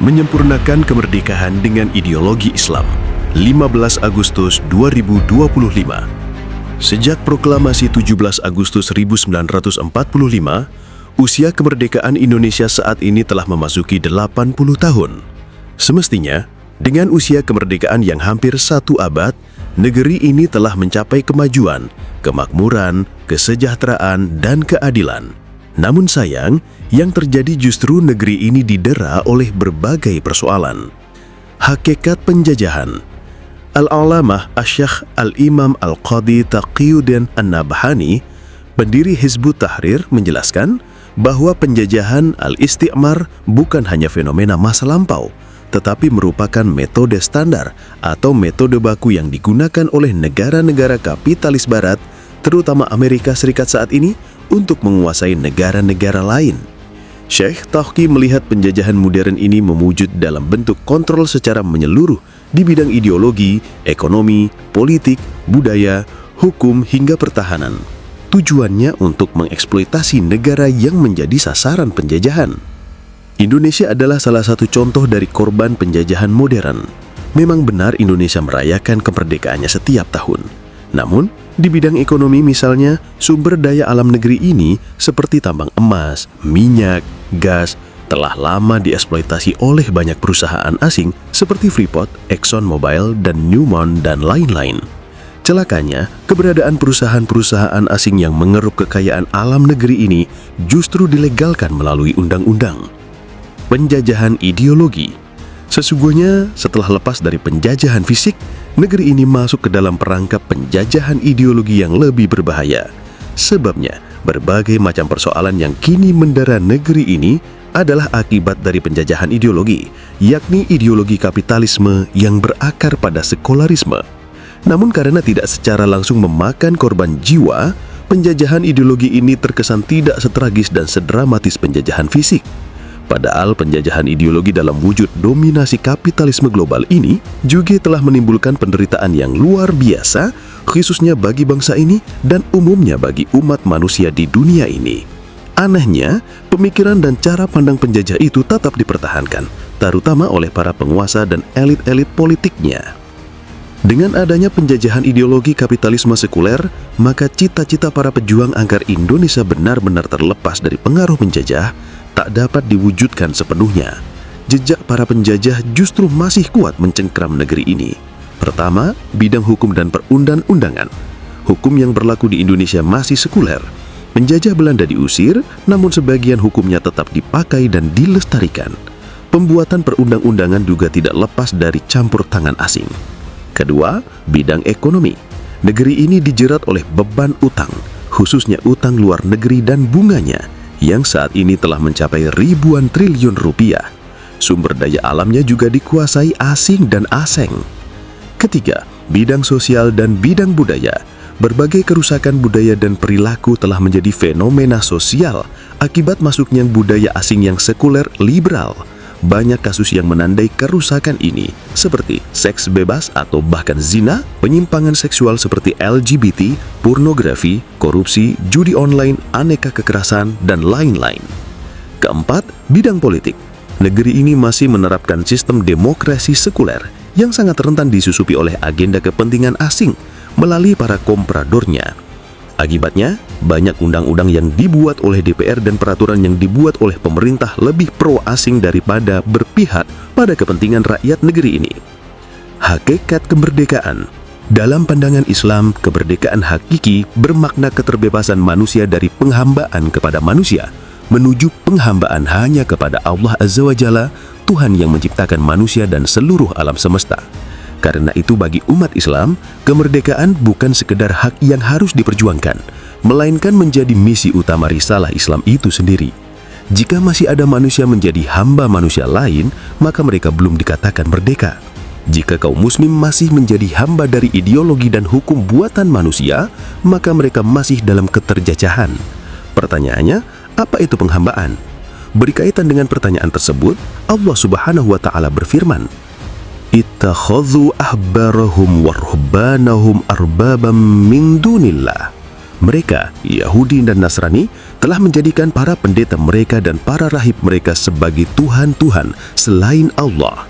menyempurnakan kemerdekaan dengan ideologi Islam. 15 Agustus 2025. Sejak proklamasi 17 Agustus 1945, usia kemerdekaan Indonesia saat ini telah memasuki 80 tahun. Semestinya, dengan usia kemerdekaan yang hampir 1 abad, negeri ini telah mencapai kemajuan, kemakmuran, kesejahteraan, dan keadilan. Namun sayang, yang terjadi justru negeri ini didera oleh berbagai persoalan. Hakikat penjajahan. Al-Alamah Asy-Syaikh Al-Imam Al-Qadhi Taqiyuddin An-Nabhani, pendiri Hizbut Tahrir, menjelaskan bahwa penjajahan al-istikmar bukan hanya fenomena masa lampau, tetapi merupakan metode standar atau metode baku yang digunakan oleh negara-negara kapitalis barat, terutama Amerika Serikat saat ini, untuk menguasai negara-negara lain. Syekh Taqi melihat penjajahan modern ini mewujud dalam bentuk kontrol secara menyeluruh di bidang ideologi, ekonomi, politik, budaya, hukum, hingga pertahanan. Tujuannya untuk mengeksploitasi negara yang menjadi sasaran penjajahan. Indonesia adalah salah satu contoh dari korban penjajahan modern. Memang benar Indonesia merayakan kemerdekaannya setiap tahun. Namun, di bidang ekonomi misalnya, sumber daya alam negeri ini seperti tambang emas, minyak, gas, telah lama dieksploitasi oleh banyak perusahaan asing seperti Freeport, ExxonMobil, dan Newmont, dan lain-lain. Celakanya, keberadaan perusahaan-perusahaan asing yang mengeruk kekayaan alam negeri ini justru dilegalkan melalui undang-undang. Penjajahan ideologi. Sesungguhnya, setelah lepas dari penjajahan fisik, negeri ini masuk ke dalam perangkap penjajahan ideologi yang lebih berbahaya. Sebabnya, berbagai macam persoalan yang kini mendera negeri ini adalah akibat dari penjajahan ideologi, yakni ideologi kapitalisme yang berakar pada sekularisme. Namun karena tidak secara langsung memakan korban jiwa, penjajahan ideologi ini terkesan tidak setragis dan sedramatis penjajahan fisik. Padahal penjajahan ideologi dalam wujud dominasi kapitalisme global ini juga telah menimbulkan penderitaan yang luar biasa, khususnya bagi bangsa ini dan umumnya bagi umat manusia di dunia ini. Anehnya, pemikiran dan cara pandang penjajah itu tetap dipertahankan, terutama oleh para penguasa dan elit-elit politiknya. Dengan adanya penjajahan ideologi kapitalisme sekuler, maka cita-cita para pejuang agar Indonesia benar-benar terlepas dari pengaruh penjajah tak dapat diwujudkan sepenuhnya. Jejak para penjajah justru masih kuat mencengkram negeri ini. Pertama, bidang hukum dan perundang-undangan. Hukum yang berlaku di Indonesia masih sekuler. Penjajah Belanda diusir, namun sebagian hukumnya tetap dipakai dan dilestarikan. Pembuatan perundang-undangan juga tidak lepas dari campur tangan asing. Kedua, bidang ekonomi. Negeri ini dijerat oleh beban utang, khususnya utang luar negeri dan bunganya, yang saat ini telah mencapai ribuan triliun rupiah. Sumber daya alamnya juga dikuasai asing dan aseng. Ketiga, bidang sosial dan bidang budaya. Berbagai kerusakan budaya dan perilaku telah menjadi fenomena sosial akibat masuknya budaya asing yang sekuler liberal. Banyak kasus yang menandai kerusakan ini, seperti seks bebas atau bahkan zina, penyimpangan seksual seperti LGBT, pornografi, korupsi, judi online, aneka kekerasan, dan lain-lain. Keempat, bidang politik. Negeri ini masih menerapkan sistem demokrasi sekuler yang sangat rentan disusupi oleh agenda kepentingan asing melalui para kompradornya. Akibatnya, banyak undang-undang yang dibuat oleh DPR dan peraturan yang dibuat oleh pemerintah lebih pro-asing daripada berpihak pada kepentingan rakyat negeri ini. Hakikat kemerdekaan. Dalam pandangan Islam, kemerdekaan hakiki bermakna keterbebasan manusia dari penghambaan kepada manusia, menuju penghambaan hanya kepada Allah Azza wa Jalla, Tuhan yang menciptakan manusia dan seluruh alam semesta. Karena itu bagi umat Islam, kemerdekaan bukan sekedar hak yang harus diperjuangkan, melainkan menjadi misi utama risalah Islam itu sendiri. Jika masih ada manusia menjadi hamba manusia lain, maka mereka belum dikatakan merdeka. Jika kaum muslim masih menjadi hamba dari ideologi dan hukum buatan manusia, maka mereka masih dalam keterjajahan. Pertanyaannya, apa itu penghambaan? Berkaitan dengan pertanyaan tersebut, Allah Subhanahu wa Ta'ala berfirman, "Ittakhadhu ahbarahum wa ruhbanahum arbabam min dunillah Mereka, Yahudi dan Nasrani, telah menjadikan para pendeta mereka dan para rahib mereka sebagai Tuhan-Tuhan selain Allah.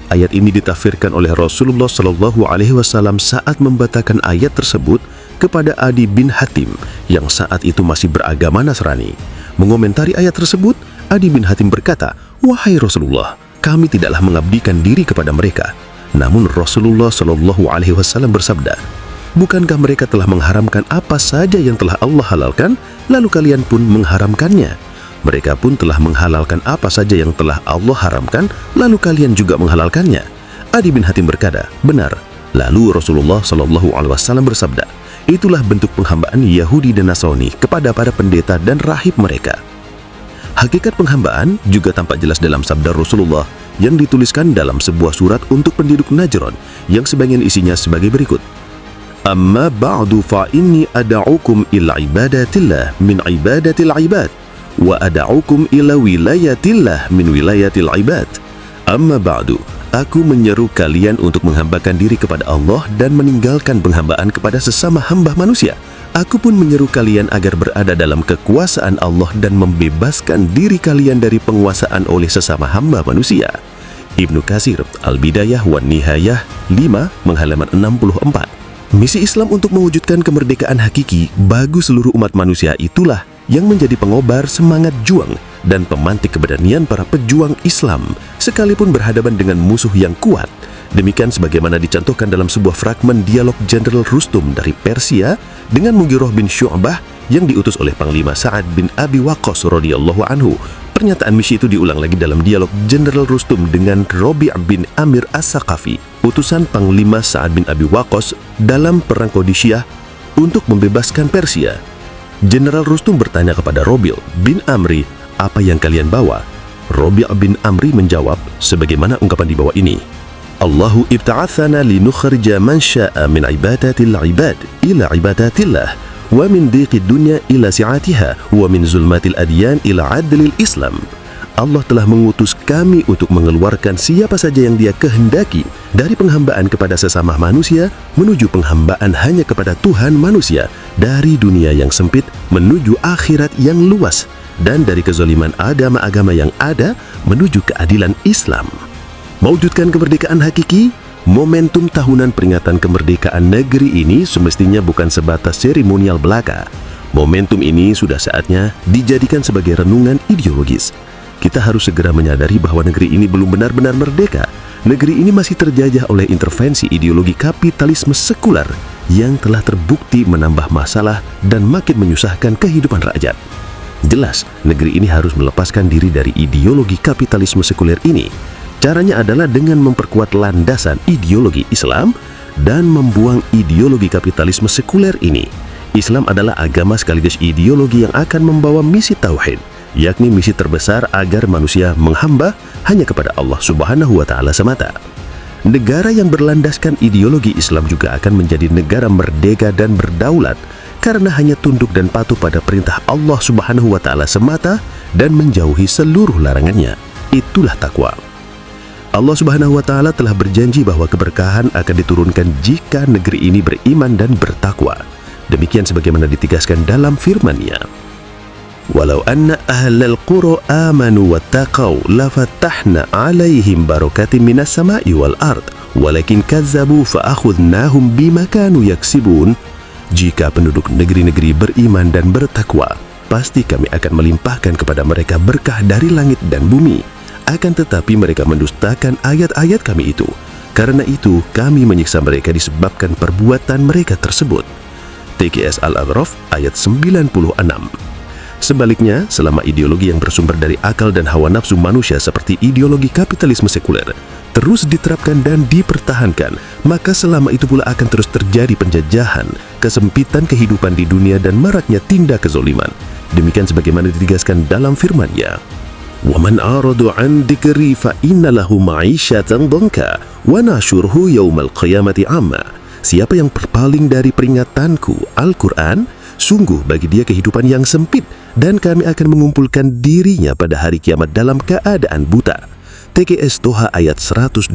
Ayat ini ditafsirkan oleh Rasulullah SAW saat membacakan ayat tersebut kepada Adi bin Hatim yang saat itu masih beragama Nasrani. Mengomentari ayat tersebut, Adi bin Hatim berkata, "Wahai Rasulullah, kami tidaklah mengabdikan diri kepada mereka." Namun Rasulullah SAW bersabda, "Bukankah mereka telah mengharamkan apa saja yang telah Allah halalkan, lalu kalian pun mengharamkannya? Mereka pun telah menghalalkan apa saja yang telah Allah haramkan, lalu kalian juga menghalalkannya." Adi bin Hatim berkata, "Benar." Lalu Rasulullah SAW bersabda, "Itulah bentuk penghambaan Yahudi dan Nasrani kepada para pendeta dan rahib mereka." Hakikat penghambaan juga tampak jelas dalam sabda Rasulullah yang dituliskan dalam sebuah surat untuk penduduk Najran yang sebagian isinya sebagai berikut. "Amma ba'du fa inni ada'ukum ila ibadatillah min ibadatil ibad wa ada'ukum ila wilayatillah min wilayatil ibad. Amma ba'du, aku menyeru kalian untuk menghambakan diri kepada Allah dan meninggalkan penghambaan kepada sesama hamba manusia. Aku pun menyeru kalian agar berada dalam kekuasaan Allah dan membebaskan diri kalian dari penguasaan oleh sesama hamba manusia." Ibnu Katsir, Al-Bidayah wan Nihayah 5, menghalaman 64. Misi Islam untuk mewujudkan kemerdekaan hakiki bagi seluruh umat manusia itulah yang menjadi pengobar semangat juang dan pemantik keberanian para pejuang Islam sekalipun berhadapan dengan musuh yang kuat. Demikian sebagaimana dicontohkan dalam sebuah fragmen dialog Jenderal Rustum dari Persia dengan Mughirah bin Syu'bah yang diutus oleh Panglima Sa'ad bin Abi Waqqas radhiyallahu anhu. Pernyataan misi itu diulang lagi dalam dialog Jenderal Rustum dengan Rabi' bin Amir As-Saqafi, utusan Panglima Sa'ad bin Abi Waqqas dalam Perang Qadisiyah untuk membebaskan Persia. Jenderal Rustum bertanya kepada Rabi' bin Amri, "Apa yang kalian bawa?" Rabi' bin Amri menjawab sebagaimana ungkapan di bawah ini, "Allahu ibta'athana linukhrija man sya'a min ibadatil ibad ila ibadatillah wa min dhiqid dunya ila si'atiha wa min zulmatil adyan ila adlil Islam." Allah telah mengutus kami untuk mengeluarkan siapa saja yang Dia kehendaki dari penghambaan kepada sesama manusia menuju penghambaan hanya kepada Tuhan manusia, dari dunia yang sempit menuju akhirat yang luas, dan dari kezaliman agama-agama yang ada menuju keadilan Islam. Mewujudkan kemerdekaan hakiki, momentum tahunan peringatan kemerdekaan negeri ini semestinya bukan sebatas seremonial belaka. Momentum ini sudah saatnya dijadikan sebagai renungan ideologis. Kita harus segera menyadari bahwa negeri ini belum benar-benar merdeka. Negeri ini masih terjajah oleh intervensi ideologi kapitalisme sekuler yang telah terbukti menambah masalah dan makin menyusahkan kehidupan rakyat. Jelas, negeri ini harus melepaskan diri dari ideologi kapitalisme sekuler ini. Caranya adalah dengan memperkuat landasan ideologi Islam dan membuang ideologi kapitalisme sekuler ini. Islam adalah agama sekaligus ideologi yang akan membawa misi tauhid, yakni misi terbesar agar manusia menghamba hanya kepada Allah Subhanahu wa Ta'ala semata. Negara yang berlandaskan ideologi Islam juga akan menjadi negara merdeka dan berdaulat karena hanya tunduk dan patuh pada perintah Allah Subhanahu wa Ta'ala semata dan menjauhi seluruh larangannya. Itulah takwa. Allah Subhanahu wa Ta'ala telah berjanji bahwa keberkahan akan diturunkan jika negeri ini beriman dan bertakwa. Demikian sebagaimana ditegaskan dalam firman-Nya, "Walau anna ahlal qura amanu wattaqau lafattahna 'alaihim barakatin minas sama'i wal ard walakin kazzabu fa akhudnahum bima kanu yaksibun." Jika penduduk negeri-negeri beriman dan bertakwa, pasti kami akan melimpahkan kepada mereka berkah dari langit dan bumi. Akan tetapi mereka mendustakan ayat-ayat kami itu. Karena itu kami menyiksa mereka disebabkan perbuatan mereka tersebut. TKS Al-A'raf ayat 96. Sebaliknya, selama ideologi yang bersumber dari akal dan hawa nafsu manusia seperti ideologi kapitalisme sekuler terus diterapkan dan dipertahankan, maka selama itu pula akan terus terjadi penjajahan, kesempitan kehidupan di dunia dan maraknya tindak kezoliman. Demikian sebagaimana ditegaskan dalam firman-Nya, "Waman aradu an dzikri fa inna lahu ma'isyatan dhanka wa nashurhu yaumal qiyamati amma." Siapa yang berpaling dari peringatanku, Al-Quran, sungguh bagi dia kehidupan yang sempit dan kami akan mengumpulkan dirinya pada hari kiamat dalam keadaan buta. TKS Toha ayat 124.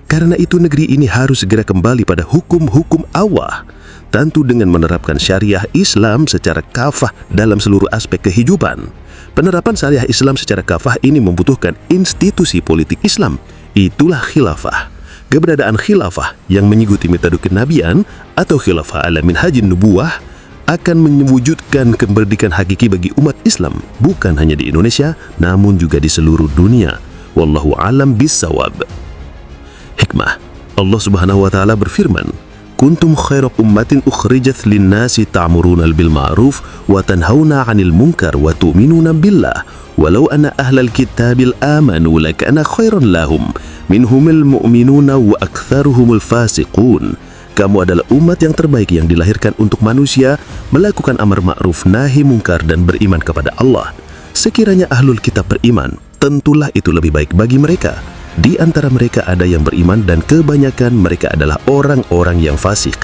Karena itu negeri ini harus segera kembali pada hukum-hukum Allah. tentu dengan menerapkan syariah Islam secara kafah dalam seluruh aspek kehidupan. Penerapan syariah Islam secara kafah ini membutuhkan institusi politik Islam. Itulah khilafah. Keberadaan khilafah yang mengikuti metode kenabian atau khilafah ala minhajin nubuwah akan mewujudkan kemerdekaan hakiki bagi umat Islam, bukan hanya di Indonesia, namun juga di seluruh dunia. Wallahu alam bissawab. Hikmah. Allah Subhanahu wa taala berfirman, "Kuntum khaira ummatin ukhrijat lin-nasi ta'muruna bil ma'ruf wa tanhauna 'anil munkar wa tu'minuna billah, walau anna ahlal kitabil amanu lakana khairan lahum, minhumul mu'minuna wa aktsaruhumul fasiqun." Kamu adalah umat yang terbaik yang dilahirkan untuk manusia melakukan amar ma'ruf nahi mungkar dan beriman kepada Allah. Sekiranya ahlul kitab beriman, tentulah itu lebih baik bagi mereka. Di antara mereka ada yang beriman dan kebanyakan mereka adalah orang-orang yang fasik.